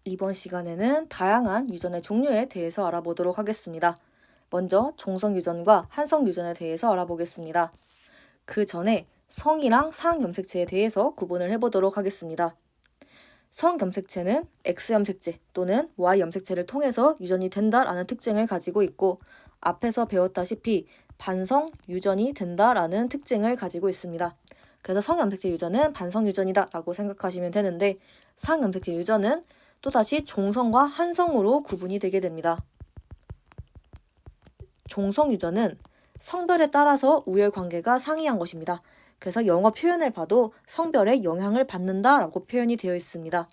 이번 시간에는 다양한 유전의 종류에 대해서 알아보도록 하겠습니다. 먼저 종성 유전과 한성 유전에 대해서 알아보겠습니다. 그 전에 성이랑 상염색체에 대해서 구분을 해보도록 하겠습니다. 성염색체는 X염색체 또는 Y염색체를 통해서 유전이 된다라는 특징을 가지고 있고, 앞에서 배웠다시피 반성 유전이 된다라는 특징을 가지고 있습니다. 그래서 성염색체 유전은 반성 유전이다 라고 생각하시면 되는데, 상염색체 유전은 또다시 종성과 한성으로 구분이 되게 됩니다. 종성 유전은 성별에 따라서 우열관계가 상이한 것입니다. 그래서 영어 표현을 봐도 성별에 영향을 받는다라고 표현이 되어 있습니다.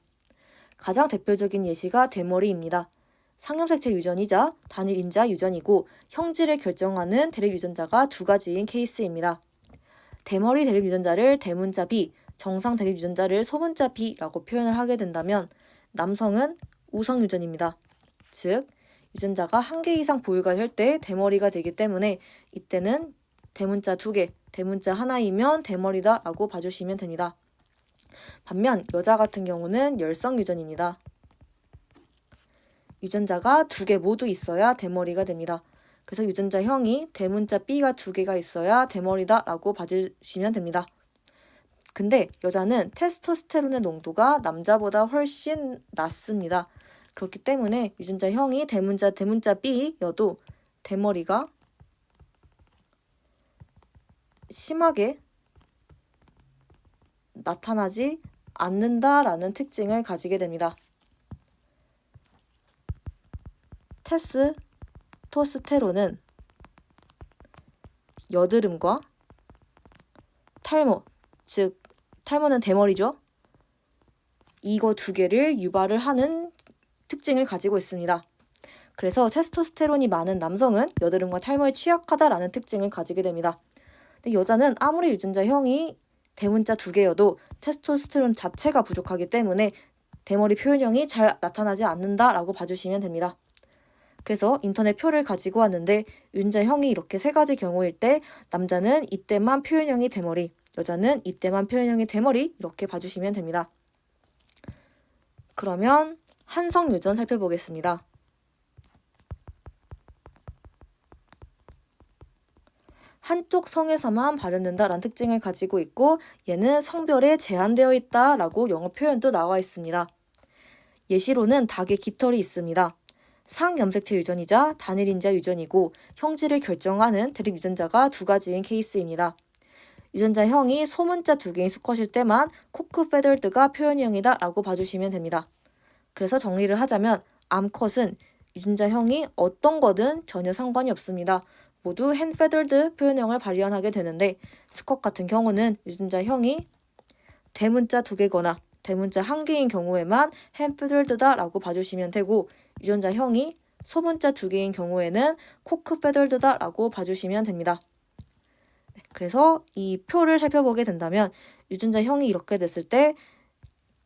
가장 대표적인 예시가 대머리입니다. 상염색체 유전이자 단일 인자 유전이고 형질을 결정하는 대립 유전자가 두 가지인 케이스입니다. 대머리 대립 유전자를 대문자 B, 정상 대립 유전자를 소문자 B라고 표현을 하게 된다면 남성은 우성 유전입니다. 즉, 유전자가 한 개 이상 보유가 될 때 대머리가 되기 때문에 이때는 대문자 2개, 대문자 하나이면 대머리다 라고 봐주시면 됩니다. 반면 여자 같은 경우는 열성 유전입니다. 유전자가 2개 모두 있어야 대머리가 됩니다. 그래서 유전자형이 대문자 B가 2개가 있어야 대머리다 라고 봐주시면 됩니다. 근데 여자는 테스토스테론의 농도가 남자보다 훨씬 낮습니다. 그렇기 때문에 유전자형이 대문자 B여도 대머리가 심하게 나타나지 않는다라는 특징을 가지게 됩니다. 테스토스테론은 여드름과 탈모, 즉 탈모는 대머리죠. 이거 두 개를 유발을 하는 특징을 가지고 있습니다. 그래서 테스토스테론이 많은 남성은 여드름과 탈모에 취약하다라는 특징을 가지게 됩니다. 근데 여자는 아무리 유전자형이 대문자 2개여도 테스토스테론 자체가 부족하기 때문에 대머리 표현형이 잘 나타나지 않는다라고 봐주시면 됩니다. 그래서 인터넷 표를 가지고 왔는데 유전자형이 이렇게 3가지 경우일 때 남자는 이때만 표현형이 대머리, 여자는 이때만 표현형이 대머리 이렇게 봐주시면 됩니다. 그러면 한성 유전 살펴보겠습니다. 한쪽 성에서만 발현된다라는 특징을 가지고 있고 얘는 성별에 제한되어 있다라고 영어 표현도 나와 있습니다. 예시로는 닭의 깃털이 있습니다. 상염색체 유전이자 단일인자 유전이고 형질을 결정하는 대립 유전자가 2가지인 케이스입니다. 유전자형이 소문자 2개인 수컷일 때만 코크 페덜드가 표현형이다 라고 봐주시면 됩니다. 그래서 정리를 하자면 암컷은 유전자형이 어떤 거든 전혀 상관이 없습니다. 모두 핸 페덜드 표현형을 발현하게 되는데 수컷 같은 경우는 유전자형이 대문자 2개거나 대문자 1개인 경우에만 핸 페덜드다 라고 봐주시면 되고, 유전자형이 소문자 2개인 경우에는 코크 페덜드다 라고 봐주시면 됩니다. 그래서 이 표를 살펴보게 된다면 유전자형이 이렇게 됐을 때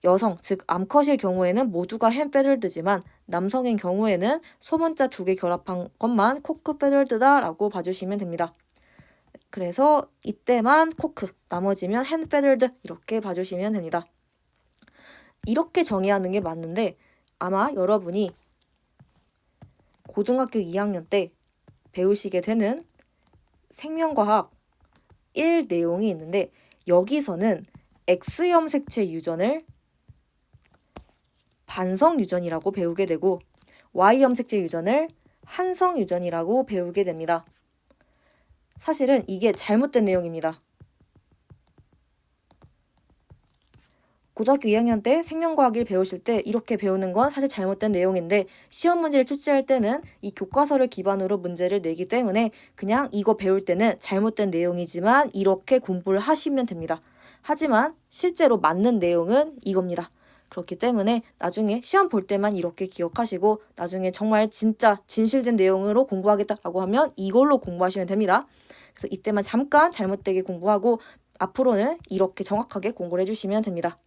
여성, 즉 암컷일 경우에는 모두가 핸 페덜드지만 남성인 경우에는 소문자 2개 결합한 것만 코크 페덜드다 라고 봐주시면 됩니다. 그래서 이때만 코크, 나머지면 핸 페덜드 이렇게 봐주시면 됩니다. 이렇게 정의하는 게 맞는데 아마 여러분이 고등학교 2학년 때 배우시게 되는 생명과학 1 내용이 있는데 여기서는 X염색체 유전을 반성 유전이라고 배우게 되고 Y염색체 유전을 한성 유전이라고 배우게 됩니다. 사실은 이게 잘못된 내용입니다. 고등학교 2학년 때 생명과학을 배우실 때 이렇게 배우는 건 사실 잘못된 내용인데 시험 문제를 출제할 때는 이 교과서를 기반으로 문제를 내기 때문에 그냥 이거 배울 때는 잘못된 내용이지만 이렇게 공부를 하시면 됩니다. 하지만 실제로 맞는 내용은 이겁니다. 그렇기 때문에 나중에 시험 볼 때만 이렇게 기억하시고 나중에 정말 진짜 진실된 내용으로 공부하겠다라고 하면 이걸로 공부하시면 됩니다. 그래서 이때만 잠깐 잘못되게 공부하고 앞으로는 이렇게 정확하게 공부를 해주시면 됩니다.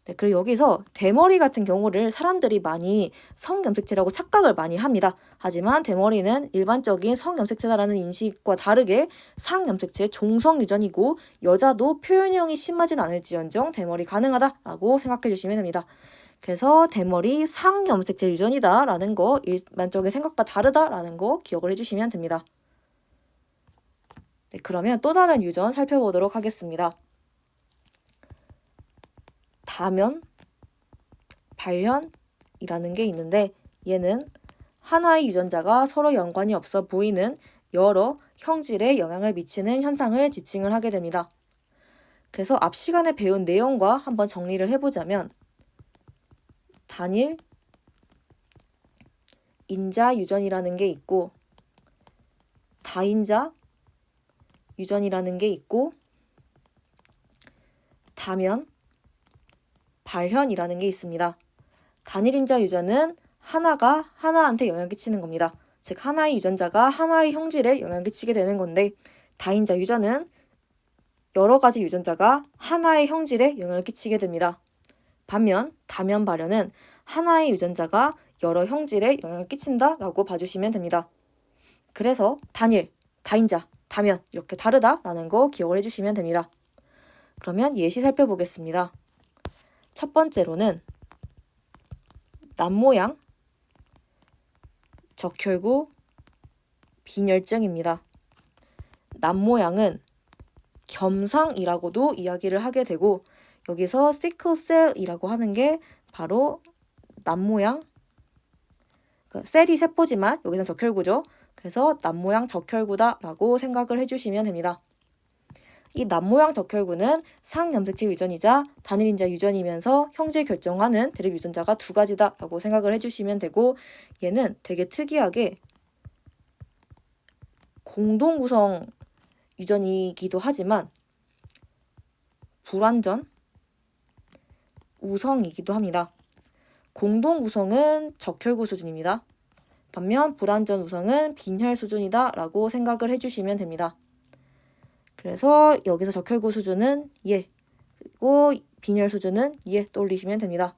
네, 그리고 여기서 대머리 같은 경우를 사람들이 많이 성염색체라고 착각을 많이 합니다. 하지만 대머리는 일반적인 성염색체다라는 인식과 다르게 상염색체 종성 유전이고 여자도 표현형이 심하진 않을지언정 대머리 가능하다라고 생각해 주시면 됩니다. 그래서 대머리 상염색체 유전이다 라는 거, 일반적인 생각과 다르다 라는 거 기억을 해주시면 됩니다. 네, 그러면 또 다른 유전 살펴보도록 하겠습니다. 다면, 발현이라는 게 있는데 얘는 하나의 유전자가 서로 연관이 없어 보이는 여러 형질에 영향을 미치는 현상을 지칭을 하게 됩니다. 그래서 앞 시간에 배운 내용과 한번 정리를 해보자면 단일 인자 유전이라는 게 있고 다인자 유전이라는 게 있고 다면, 발현이라는 게 있습니다. 단일인자 유전은 하나가 하나한테 영향을 끼치는 겁니다. 즉 하나의 유전자가 하나의 형질에 영향을 끼치게 되는 건데 다인자 유전은 여러 가지 유전자가 하나의 형질에 영향을 끼치게 됩니다. 반면 다면 발현은 하나의 유전자가 여러 형질에 영향을 끼친다라고 봐주시면 됩니다. 그래서 단일, 다인자, 다면 이렇게 다르다라는 거 기억을 해주시면 됩니다. 그러면 예시 살펴보겠습니다. 첫 번째로는 남모양 적혈구 빈혈증입니다. 남모양은 겸상이라고도 이야기를 하게 되고 여기서 시클셀이라고 하는 게 바로 남모양, 그러니까 셀이 세포지만 여기서는 적혈구죠. 그래서 남모양 적혈구다라고 생각을 해주시면 됩니다. 이 남모양 적혈구는 상염색체 유전이자 단일인자 유전이면서 형질 결정하는 대립 유전자가 두 가지다라고 생각을 해주시면 되고 얘는 되게 특이하게 공동구성 유전이기도 하지만 불완전 우성이기도 합니다. 공동 우성은 적혈구 수준입니다. 반면 불완전 우성은 빈혈 수준이다 라고 생각을 해주시면 됩니다. 그래서 여기서 적혈구 수준은 예, 그리고 빈혈 수준은 예 떠올리시면 됩니다.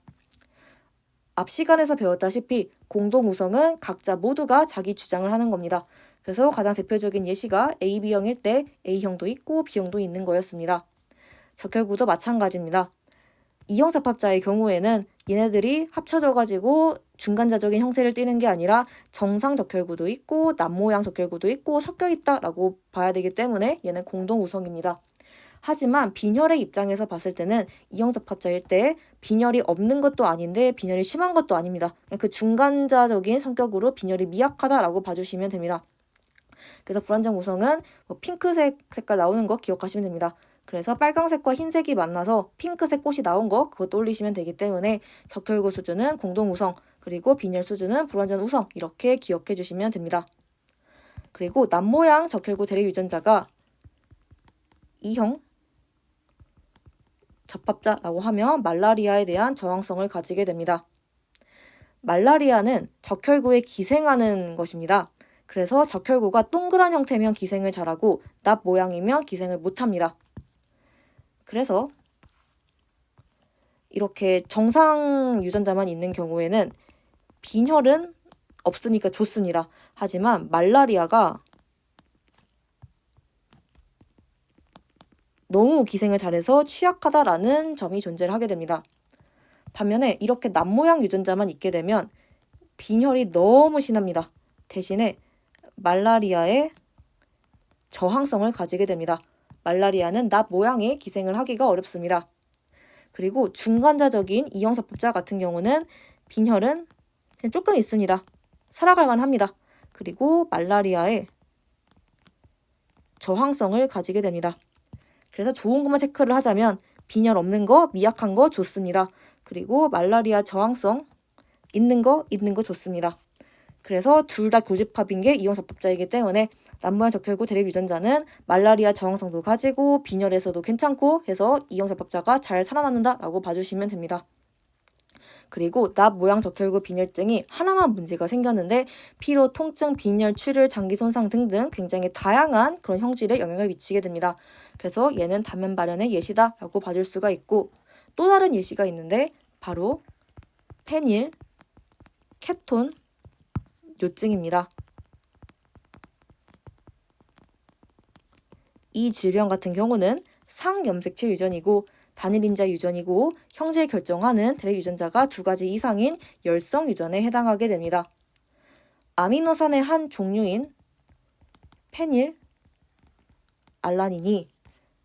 앞 시간에서 배웠다시피 공동 우성은 각자 모두가 자기 주장을 하는 겁니다. 그래서 가장 대표적인 예시가 AB형일 때 A형도 있고 B형도 있는 거였습니다. 적혈구도 마찬가지입니다. 이형 접합자의 경우에는 얘네들이 합쳐져가지고 중간자적인 형태를 띠는 게 아니라 정상 적혈구도 있고 남모양 적혈구도 있고 섞여 있다라고 봐야 되기 때문에 얘는 공동 우성입니다. 하지만 빈혈의 입장에서 봤을 때는 이형 접합자일 때 빈혈이 없는 것도 아닌데 빈혈이 심한 것도 아닙니다. 그 중간자적인 성격으로 빈혈이 미약하다라고 봐주시면 됩니다. 그래서 불완전 우성은 핑크색 색깔 나오는 거 기억하시면 됩니다. 그래서 빨강색과 흰색이 만나서 핑크색 꽃이 나온 거 그거 떠올리시면 되기 때문에 적혈구 수준은 공동 우성, 그리고 빈혈 수준은 불완전 우성 이렇게 기억해 주시면 됩니다. 그리고 남모양 적혈구 대립 유전자가 E형 접합자라고 하면 말라리아에 대한 저항성을 가지게 됩니다. 말라리아는 적혈구에 기생하는 것입니다. 그래서 적혈구가 동그란 형태면 기생을 잘하고 납 모양이면 기생을 못합니다. 그래서 이렇게 정상 유전자만 있는 경우에는 빈혈은 없으니까 좋습니다. 하지만 말라리아가 너무 기생을 잘해서 취약하다라는 점이 존재를 하게 됩니다. 반면에 이렇게 남모양 유전자만 있게 되면 빈혈이 너무 심합니다. 대신에 말라리아의 저항성을 가지게 됩니다. 말라리아는 납 모양의 기생을 하기가 어렵습니다. 그리고 중간자적인 이형 접합자 같은 경우는 빈혈은 그냥 조금 있습니다. 살아갈 만합니다. 그리고 말라리아의 저항성을 가지게 됩니다. 그래서 좋은 것만 체크를 하자면 빈혈 없는 거, 미약한 거 좋습니다. 그리고 말라리아 저항성 있는 거 좋습니다. 그래서 둘 다 교집합인 게 이형 접합자이기 때문에 남모양 적혈구 대립 유전자는 말라리아 저항성도 가지고 빈혈에서도 괜찮고 해서 이형 접합자가 잘 살아남는다라고 봐주시면 됩니다. 그리고 납 모양 적혈구 빈혈증이 하나만 문제가 생겼는데 피로, 통증, 빈혈, 출혈, 장기 손상 등등 굉장히 다양한 그런 형질에 영향을 미치게 됩니다. 그래서 얘는 단면 발현의 예시다라고 봐줄 수가 있고 또 다른 예시가 있는데 바로 페닐 케톤 요증입니다. 이 질병 같은 경우는 상염색체 유전이고 단일 인자 유전이고 형질 결정하는 대략 유전자가 2가지 이상인 열성 유전에 해당하게 됩니다. 아미노산의 한 종류인 페닐 알라닌이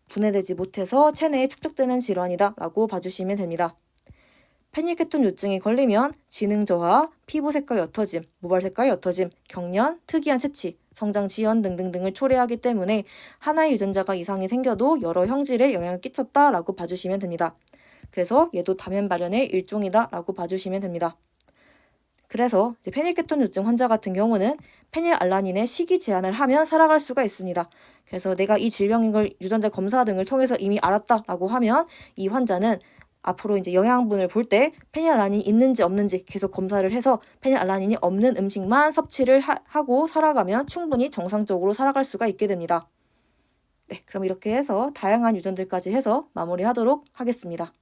분해되지 못해서 체내에 축적되는 질환이다 라고 봐주시면 됩니다. 페닐케톤 요증에 걸리면 지능 저하, 피부 색깔 옅어짐, 모발 색깔 옅어짐, 경련, 특이한 채취, 성장 지연 등등등을 초래하기 때문에 하나의 유전자가 이상이 생겨도 여러 형질에 영향을 끼쳤다라고 봐주시면 됩니다. 그래서 얘도 다면 발현의 일종이다라고 봐주시면 됩니다. 그래서 이제 페닐케톤 요증 환자 같은 경우는 페닐알라닌의 시기 제한을 하면 살아갈 수가 있습니다. 그래서 내가 이 질병인 걸 유전자 검사 등을 통해서 이미 알았다라고 하면 이 환자는 앞으로 이제 영양분을 볼 때 페닐알라닌이 있는지 없는지 계속 검사를 해서 페닐알라닌이 없는 음식만 섭취를 하고 살아가면 충분히 정상적으로 살아갈 수가 있게 됩니다. 네, 그럼 이렇게 해서 다양한 유전들까지 해서 마무리하도록 하겠습니다.